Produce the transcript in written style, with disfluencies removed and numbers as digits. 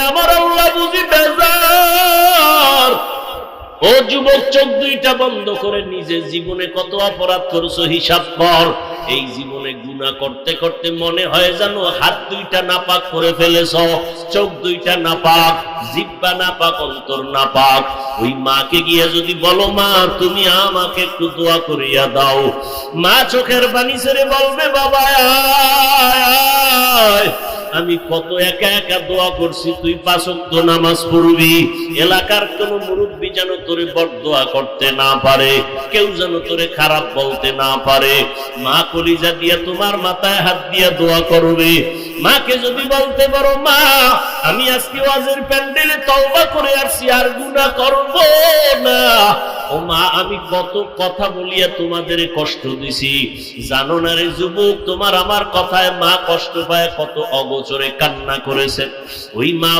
আমার আল্লাহ বুঝি বেজার। ও যুবক, চোখ দুইটা বন্ধ করে নিজের জীবনে কত অপরাধ করছো হিসাব কর। এই জীবনে গুনাহ করতে করতে মনে হয় জানো হাত দুইটা নাপাক করে ফেলেছ, চোখ দুইটা নাপাক, জিহ্বা নাপাক, অন্তর নাপাক। ওই মাকে গিয়ে যদি বলো মা তুমি আমাকে একটু দোয়া করিয়া দাও, মা চোখের পানি ছেড়ে বলবে বাবা আয়, আমি কত একা একা দোয়া করছি, তুই 5 ওয়াক্ত নামাজ পড়বি, এলাকার কোন মুরব্বী যেন তোরে বরদোয়া করতে না পারে, কেউ যেন তোরে খারাপ বলতে না পারে। মা কলিজা দিয়ে তোমার মাথায় হাত দিয়ে দোয়া করবে। মাকে যদি বলতে পারো মা আমি আজকে ওয়াজের প্যান্ডেলে তওবা করে আসছি, আর গুনাহ করব না। ও মা আমি কত কথা বলিয়া তোমাদের কষ্ট দিছি, জানো না রে যুবক, তোমার আমার কথায় মা কষ্ট পায়, কত অগোচরে কান্না করেছে। ওই মা